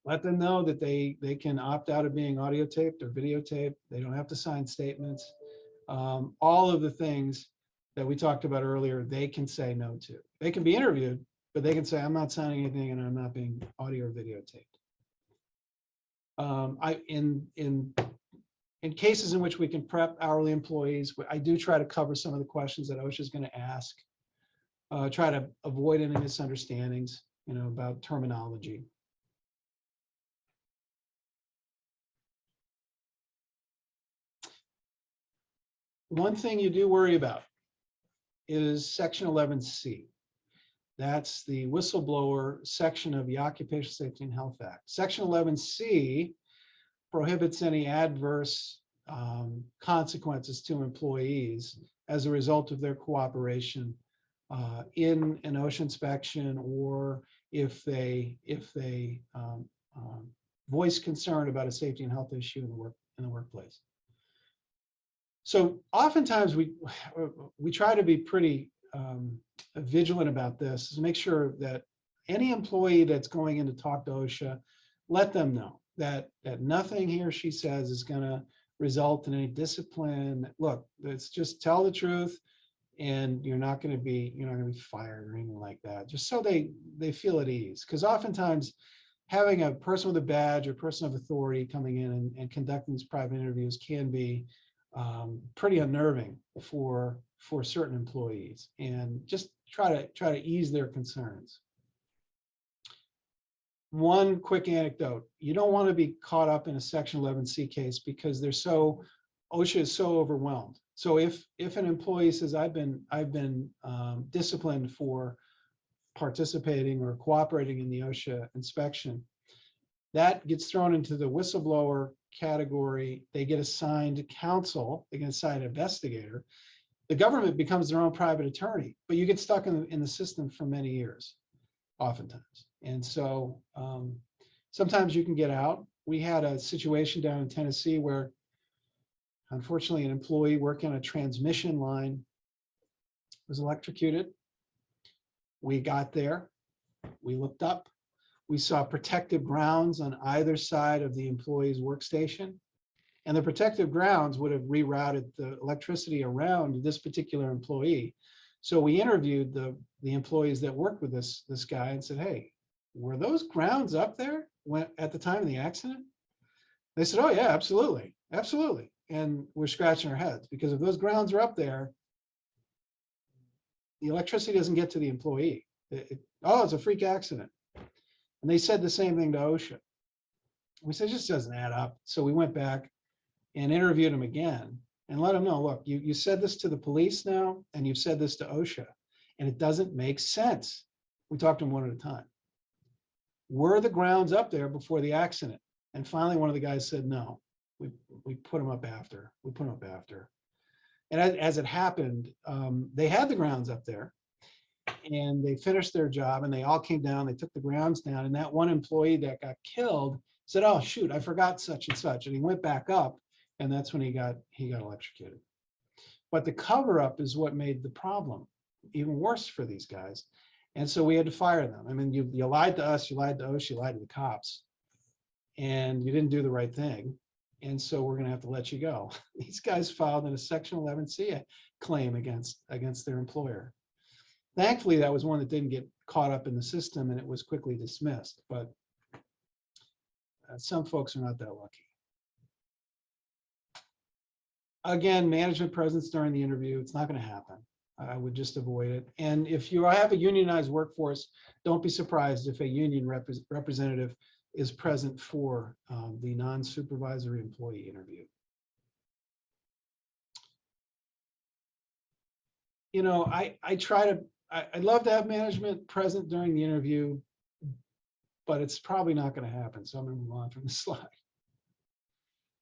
Let them know that they can opt out of being audio taped or videotaped. They don't have to sign statements. All of the things that we talked about earlier, they can say no to. They can be interviewed, but they can say, I'm not signing anything, and I'm not being audio or videotaped. In cases in which we can prep hourly employees, I do try to cover some of the questions that OSHA is going to ask. Try to avoid any misunderstandings, you know, about terminology. One thing you do worry about is Section 11C. That's the whistleblower section of the Occupational Safety and Health Act. Section 11C prohibits any adverse consequences to employees as a result of their cooperation in an OSHA inspection, or if they voice concern about a safety and health issue in the workplace. So oftentimes we try to be pretty vigilant about this, to make sure that any employee that's going in to talk to OSHA, let them know that nothing he or she says is going to result in any discipline. Look, let's just tell the truth, and you're not going to be fired or anything like that. Just so they feel at ease, because oftentimes having a person with a badge or person of authority coming in and conducting these private interviews can be pretty unnerving for certain employees, and just try to ease their concerns. One quick anecdote: you don't want to be caught up in a Section 11C case because OSHA is so overwhelmed. So if an employee says, I've been disciplined for participating or cooperating in the OSHA inspection, that gets thrown into the whistleblower category. They get assigned counsel, they get assigned investigator. The government becomes their own private attorney, but you get stuck in the system for many years, oftentimes. And so sometimes you can get out. We had a situation down in Tennessee where, unfortunately, an employee working on a transmission line was electrocuted. We got there, we looked up, we saw protective grounds on either side of the employee's workstation, and the protective grounds would have rerouted the electricity around this particular employee. So we interviewed the employees that worked with this guy and said, hey, were those grounds up there at the time of the accident? They said, oh yeah, absolutely, absolutely. And we're scratching our heads, because if those grounds are up there, the electricity doesn't get to the employee. Oh, it's a freak accident. And they said the same thing to OSHA. We said, it just doesn't add up. So we went back and interviewed him again and let him know, look, you said this to the police now, and you've said this to OSHA, and it doesn't make sense. We talked to him one at a time. Were the grounds up there before the accident? And finally, one of the guys said, no, we put them up after. We put them up after. And as it happened, they had the grounds up there, and they finished their job, and they all came down, they took the grounds down, and that one employee that got killed said, oh shoot, I forgot such and such. And he went back up, and that's when he got electrocuted. But the cover up is what made the problem even worse for these guys. And so we had to fire them. I mean, you lied to us, you lied to OSHA, you lied to the cops, and you didn't do the right thing. And so we're gonna have to let you go. These guys filed in a Section 11C claim against their employer. Thankfully, that was one that didn't get caught up in the system, and it was quickly dismissed. But some folks are not that lucky. Again, management presence during the interview, it's not going to happen. I would just avoid it. And if you have a unionized workforce, don't be surprised if a union representative is present for the non-supervisory employee interview. You know, I'd love to have management present during the interview, but it's probably not going to happen. So I'm going to move on from the slide.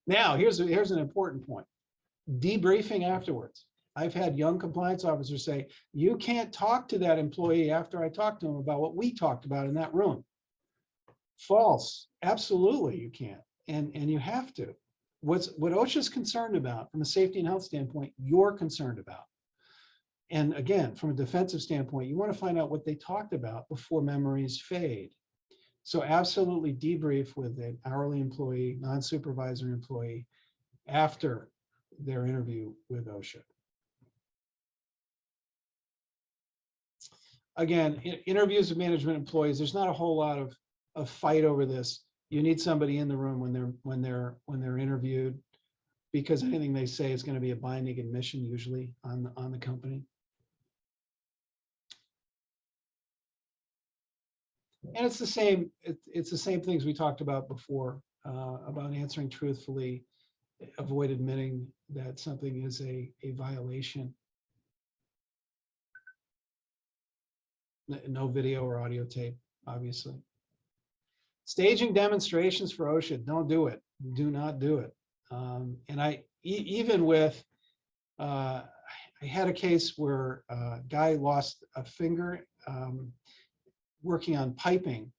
Now, here's an important point. Debriefing afterwards. I've had young compliance officers say, you can't talk to that employee after I talked to him about what we talked about in that room. False. Absolutely, you can't. And you have to. What OSHA is concerned about from a safety and health standpoint, you're concerned about. And again, from a defensive standpoint, you want to find out what they talked about before memories fade. So absolutely debrief with an hourly employee, non-supervisory employee, after their interview with OSHA. Again, interviews with management employees, there's not a whole lot of fight over this. You need somebody in the room when they're interviewed, because anything they say is going to be a binding admission usually on the company. And it's the same. It's the same things we talked about before about answering truthfully, avoid admitting that something is a violation. No video or audio tape, obviously. Staging demonstrations for OSHA, don't do it. Do not do it. And even with, I had a case where a guy lost a finger working on piping,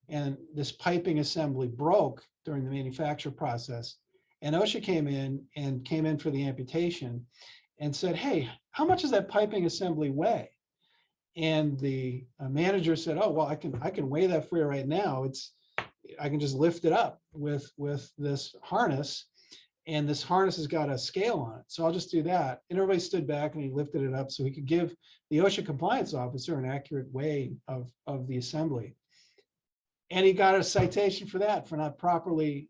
and this piping assembly broke during the manufacture process. And OSHA came in for the amputation and said, hey, how much does that piping assembly weigh? And the manager said, oh, well, I can weigh that for you right now. I can just lift it up with this harness, and this harness has got a scale on it. So I'll just do that. And everybody stood back, and he lifted it up so he could give the OSHA compliance officer an accurate weigh of the assembly. And he got a citation for that, for not properly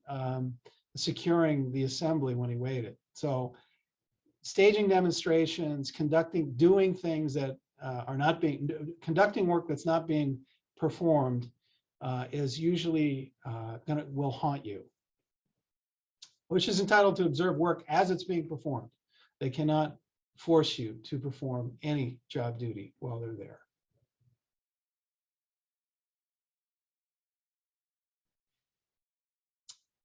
securing the assembly when he weighed it. So staging demonstrations, doing things that conducting work that's not being performed is usually will haunt you. OSHA is entitled to observe work as it's being performed. They cannot force you to perform any job duty while they're there.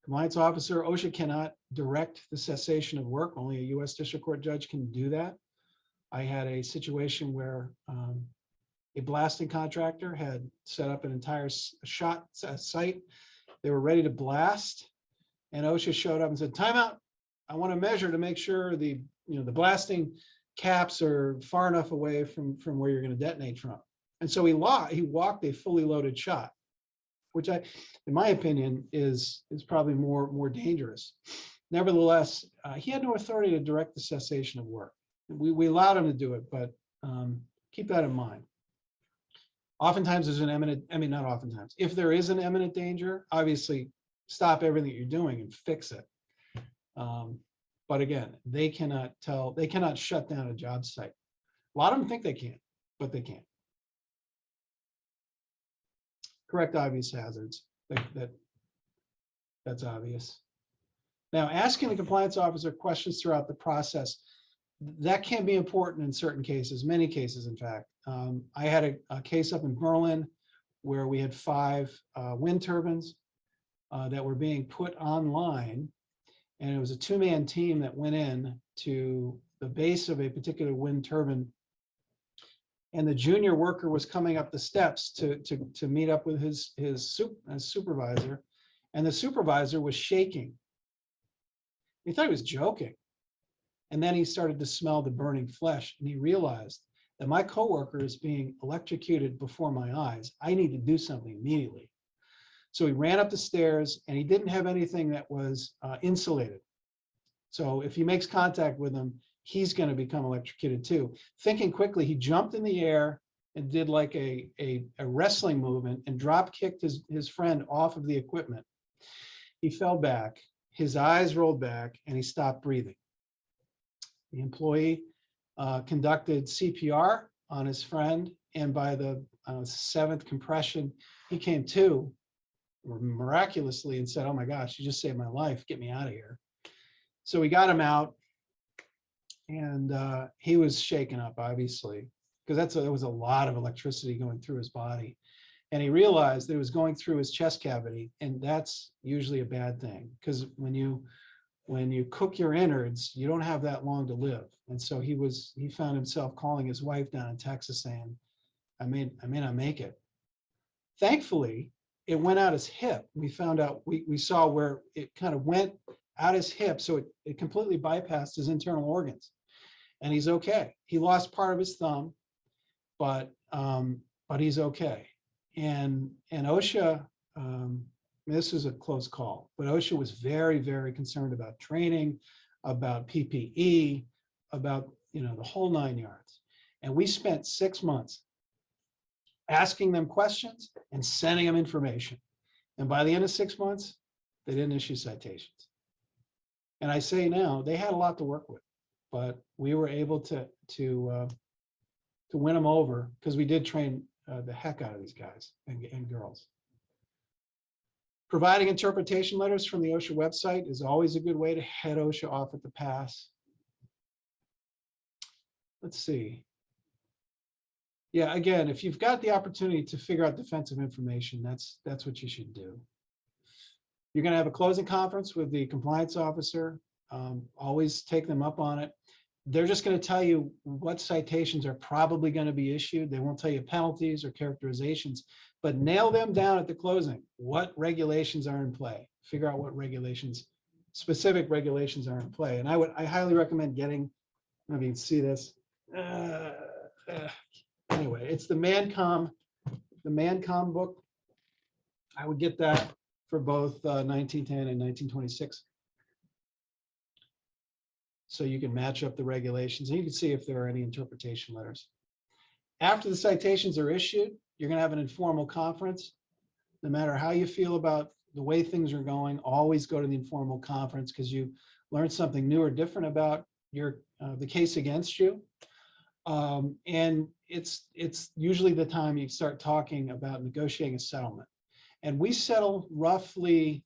Compliance officer, OSHA cannot direct the cessation of work. Only a U.S. District Court judge can do that. I had a situation where a blasting contractor had set up an entire site. They were ready to blast, and OSHA showed up and said, "Time out. I want to measure to make sure the blasting caps are far enough away from where you're going to detonate from." And so he walked a fully loaded shot, which in my opinion, is probably more dangerous. Nevertheless, he had no authority to direct the cessation of work. We allowed him to do it, but keep that in mind. Oftentimes there's not oftentimes. If there is an imminent danger, obviously stop everything you're doing and fix it. But again, they cannot shut down a job site. A lot of them think they can, but they can't. Correct obvious hazards. That's obvious. Now, asking the compliance officer questions throughout the process, that can be important in certain cases, many cases, in fact. I had a case up in Berlin where we had 5 wind turbines that were being put online, and it was a 2-man team that went in to the base of a particular wind turbine, and the junior worker was coming up the steps to meet up with his supervisor, and the supervisor was shaking. He thought he was joking. And then he started to smell the burning flesh, and he realized that my coworker is being electrocuted before my eyes. I need to do something immediately. So he ran up the stairs, and he didn't have anything that was insulated. So if he makes contact with him, he's going to become electrocuted too. Thinking quickly, he jumped in the air and did like a wrestling movement and drop kicked his friend off of the equipment. He fell back, his eyes rolled back, and he stopped breathing. The employee conducted CPR on his friend, and by the 7th compression, he came to miraculously and said, "Oh my gosh, you just saved my life. Get me out of here." So we got him out, and he was shaken up, obviously, because there was a lot of electricity going through his body. And he realized that it was going through his chest cavity, and that's usually a bad thing, because when you cook your innards, you don't have that long to live. And so he found himself calling his wife down in Texas saying, I may not make it. Thankfully, it went out his hip. We found out, we saw where it kind of went out his hip, so it completely bypassed his internal organs. And he's okay. He lost part of his thumb, but he's okay. And OSHA, this is a close call, but OSHA was very, very concerned about training, about PPE, about the whole 9 yards. And we spent 6 months asking them questions and sending them information. And by the end of 6 months, they didn't issue citations. And I say now, they had a lot to work with, but we were able to win them over, because we did train the heck out of these guys and girls. Providing interpretation letters from the OSHA website is always a good way to head OSHA off at the pass. Let's see. Yeah, again, if you've got the opportunity to figure out defensive information, that's what you should do. You're going to have a closing conference with the compliance officer. Always take them up on it. They're just going to tell you what citations are probably going to be issued. They won't tell you penalties or characterizations, but nail them down at the closing. What regulations are in play? Figure out what specific regulations are in play. And I highly recommend getting, I don't know if you can see this. Anyway, it's the ManCom book. I would get that for both 1910 and 1926. So you can match up the regulations, and you can see if there are any interpretation letters. After the citations are issued, you're going to have an informal conference. no matter how you feel about the way things are going, always go to the informal conference because you learn something new or different about your the case against you. And it's usually the time you start talking about negotiating a settlement. And we settle roughly,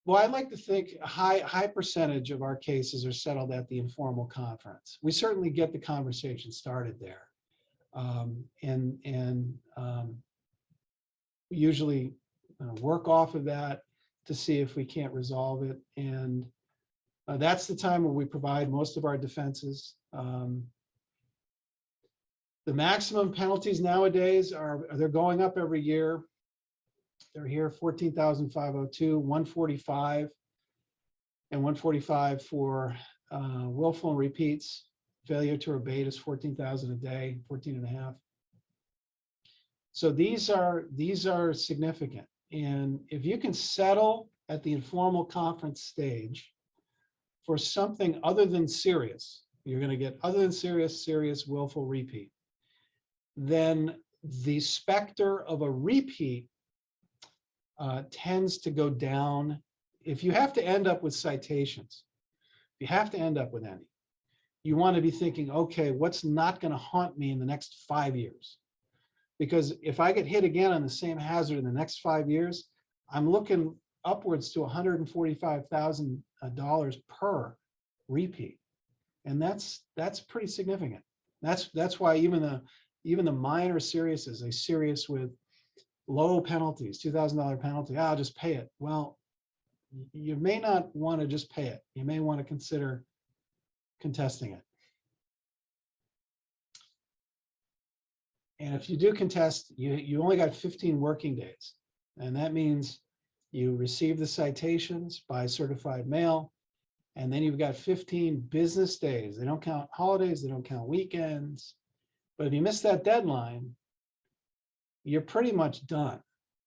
well, I'd like to think a high percentage of our cases are settled at the informal conference. We certainly get the conversation started there. We usually work off of that to see if we can't resolve it. And that's the time where we provide most of our defenses. The maximum penalties nowadays they're going up every year. They're here 14,502, 145, and 145 for willful and repeats. Failure to abate is 14,000 a day, 14 and a half. So these are significant. And if you can settle at the informal conference stage for something other than serious, you're going to get other than serious willful repeat, then the specter of a repeat tends to go down. If you have to end up with citations, if you have to end up with any, you want to be thinking, okay, what's not going to haunt me in the next 5 years? Because if I get hit again on the same hazard in the next 5 years, I'm looking upwards to $145,000 per repeat, and that's pretty significant. That's why even the minor seriouses, a serious with low penalties, $2,000 penalty, I'll just pay it. Well, you may not want to just pay it. You may want to consider contesting it. And if you do contest, you only got 15 working days. And that means you receive the citations by certified mail, and then you've got 15 business days. They don't count holidays, they don't count weekends. But if you miss that deadline, you're pretty much done.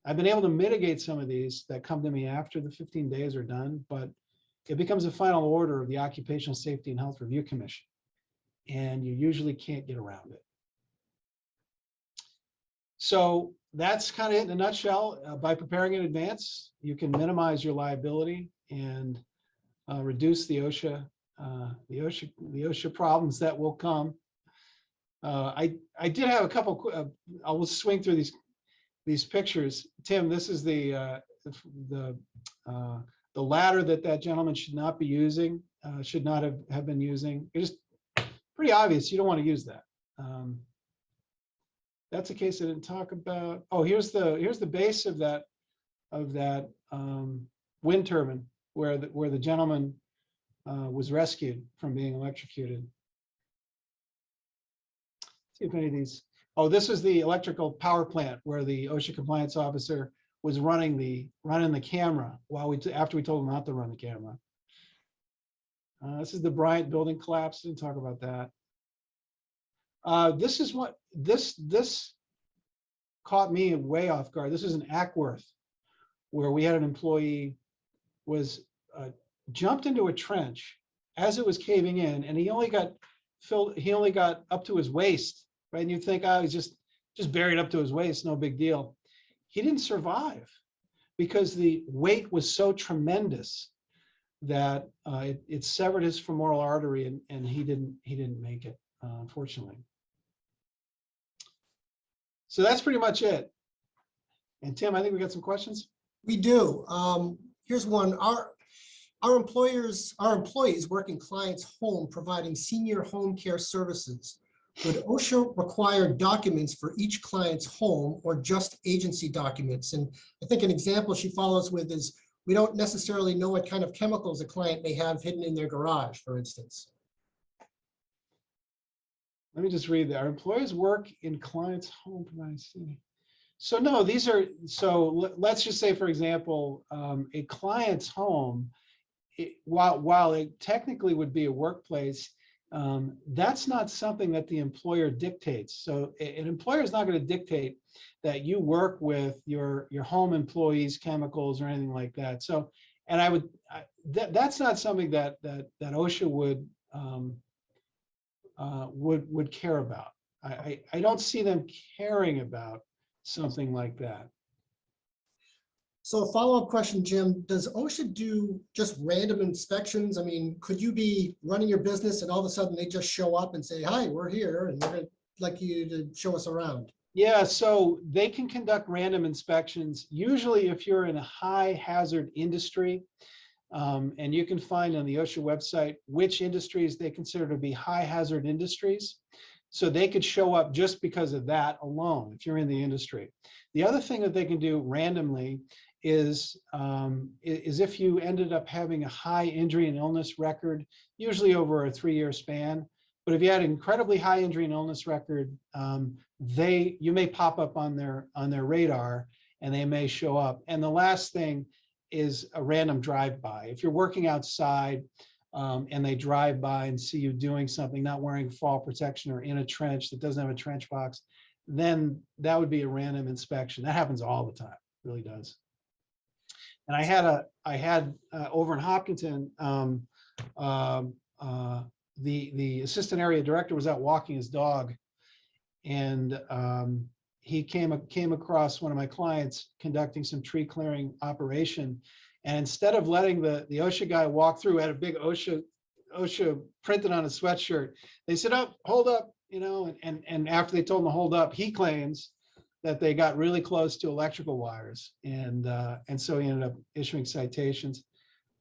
I've been able to mitigate some of these that come to me after the 15 days are done, but it becomes a final order of the Occupational Safety and Health Review Commission, and you usually can't get around it. So that's kind of it in a nutshell. By preparing in advance, you can minimize your liability and reduce the OSHA problems that will come. I did have a couple. I will swing through these pictures. Tim, this is the ladder that gentleman should not be using. Should not have been using. It's just pretty obvious. You don't want to use that. That's a case I didn't talk about. Oh, here's the base of that wind turbine where the gentleman was rescued from being electrocuted. See if any of these. Oh, this is the electrical power plant where the OSHA compliance officer was running the camera after we told him not to run the camera. This is the Bryant building collapse. Didn't talk about that. This is what this caught me way off guard. This is an Ackworth where we had an employee was jumped into a trench as it was caving in, and he only got up to his waist, right? And you'd think, oh, he's just buried up to his waist, no big deal. He didn't survive because the weight was so tremendous that it severed his femoral artery, and he didn't make it, unfortunately. So that's pretty much it. And Tim, I think we got some questions. We do. Here's one. Our employees work in clients' home providing senior home care services. Would OSHA require documents for each client's home or just agency documents? And I think an example she follows with is, we don't necessarily know what kind of chemicals a client may have hidden in their garage, for instance. Let me just read that. Our employees work in clients' home providing. So no, let's just say, for example, a client's home, while it technically would be a workplace, that's not something that the employer dictates. So an employer is not going to dictate that you work with your home employees' chemicals or anything like that. So, and that's not something that OSHA would care about. I don't see them caring about something like that. So a follow-up question, Jim, does OSHA do just random inspections? I mean, could you be running your business and all of a sudden they just show up and say, hi, we're here, and we're gonna like you to show us around? Yeah, so they can conduct random inspections, usually if you're in a high hazard industry. And you can find on the OSHA website which industries they consider to be high hazard industries. So they could show up just because of that alone, if you're in the industry. The other thing that they can do randomly is if you ended up having a high injury and illness record, usually over a 3-year span. But if you had an incredibly high injury and illness record, you may pop up on their radar, and they may show up. And the last thing is a random drive-by. If you're working outside and they drive by and see you doing something, not wearing fall protection or in a trench that doesn't have a trench box, then that would be a random inspection. That happens all the time, it really does. And I had over in Hopkinton, the assistant area director was out walking his dog, and he came across one of my clients conducting some tree clearing operation. And instead of letting the OSHA guy walk through, had a big OSHA printed on his sweatshirt. They said, "Oh, hold up," and after they told him to hold up, he claims that they got really close to electrical wires, and so he ended up issuing citations.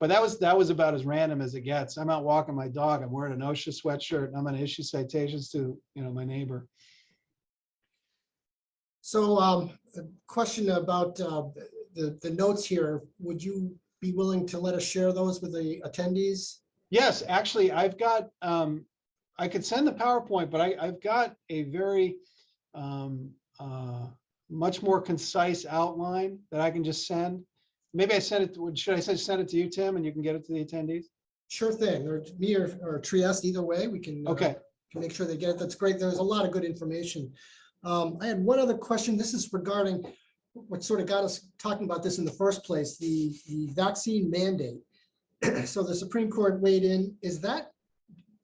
But that was about as random as it gets. I'm out walking my dog, I'm wearing an OSHA sweatshirt, and I'm going to issue citations to my neighbor. So a question about the notes here. Would you be willing to let us share those with the attendees? Yes, actually, I've got, I could send the PowerPoint, but I've got a very much more concise outline that I can just send. Maybe I send it, should I send it to you, Tim, and you can get it to the attendees? Sure thing, or me or Trieste, either way, we can, okay. Can make sure they get it. That's great. There's a lot of good information. I had one other question. This is regarding what sort of got us talking about this in the first place, the vaccine mandate. So the Supreme Court weighed in. Is that,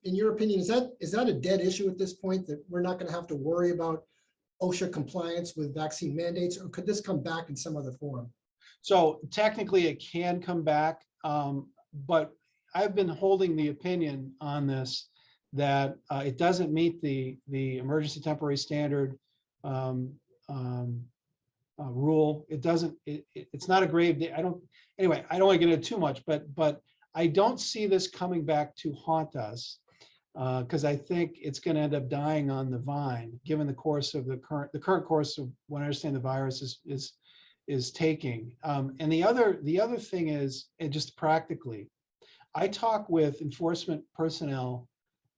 in your opinion, is that a dead issue at this point, that we're not going to have to worry about OSHA compliance with vaccine mandates, or could this come back in some other form? So technically it can come back, but I've been holding the opinion on this that it doesn't meet the emergency temporary standard rule. It doesn't. It's not a grave. Anyway, I don't want to get into too much, but I don't see this coming back to haunt us, because I think it's going to end up dying on the vine, given the course of the current course of what I understand the virus is taking. And the other thing is, and just practically, I talk with enforcement personnel,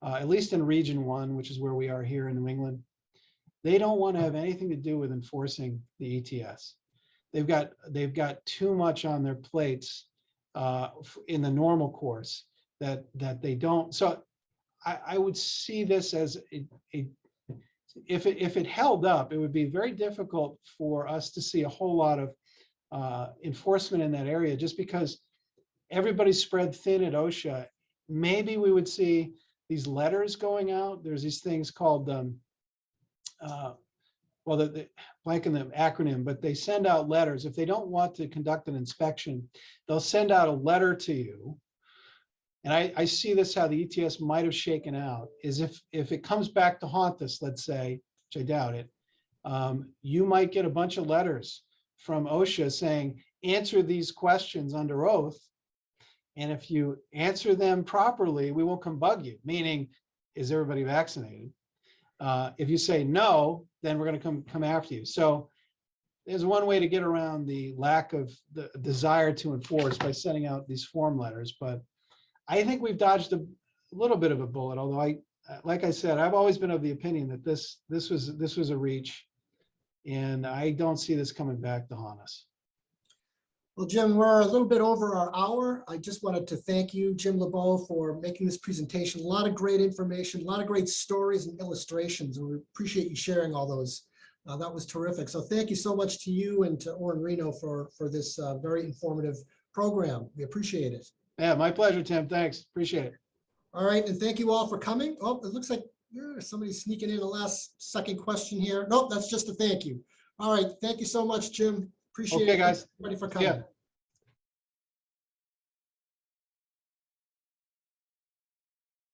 at least in Region 1, which is where we are here in New England. They don't want to have anything to do with enforcing the ETS. They've got too much on their plates in the normal course that they don't. So I would see this as if it held up, it would be very difficult for us to see a whole lot of enforcement in that area, just because everybody's spread thin at OSHA. Maybe we would see these letters going out. There's these things called, well, the blank in the acronym, but they send out letters. If they don't want to conduct an inspection, they'll send out a letter to you. And I see this, how the ETS might have shaken out, is if it comes back to haunt us, let's say, which I doubt it, you might get a bunch of letters from OSHA saying, answer these questions under oath. And if you answer them properly, we won't come bug you, meaning, is everybody vaccinated? If you say no, then we're going to come after you. So there's one way to get around the lack of the desire to enforce, by sending out these form letters. But I think we've dodged a little bit of a bullet, although like I said, I've always been of the opinion that this was a reach, and I don't see this coming back to haunt us. Well, Jim, we're a little bit over our hour. I just wanted to thank you, Jim Labeau, for making this presentation. A lot of great information, a lot of great stories and illustrations, and we appreciate you sharing all those. That was terrific. So thank you so much to you and to Orr Reno for this very informative program. We appreciate it. Yeah, my pleasure, Tim. Thanks. Appreciate it. All right, and thank you all for coming. Oh, it looks like somebody's sneaking in a last second question here. Nope, that's just a thank you. All right, thank you so much, Jim. Appreciate Okay, it. guys. Thanks, everybody for See ya. coming.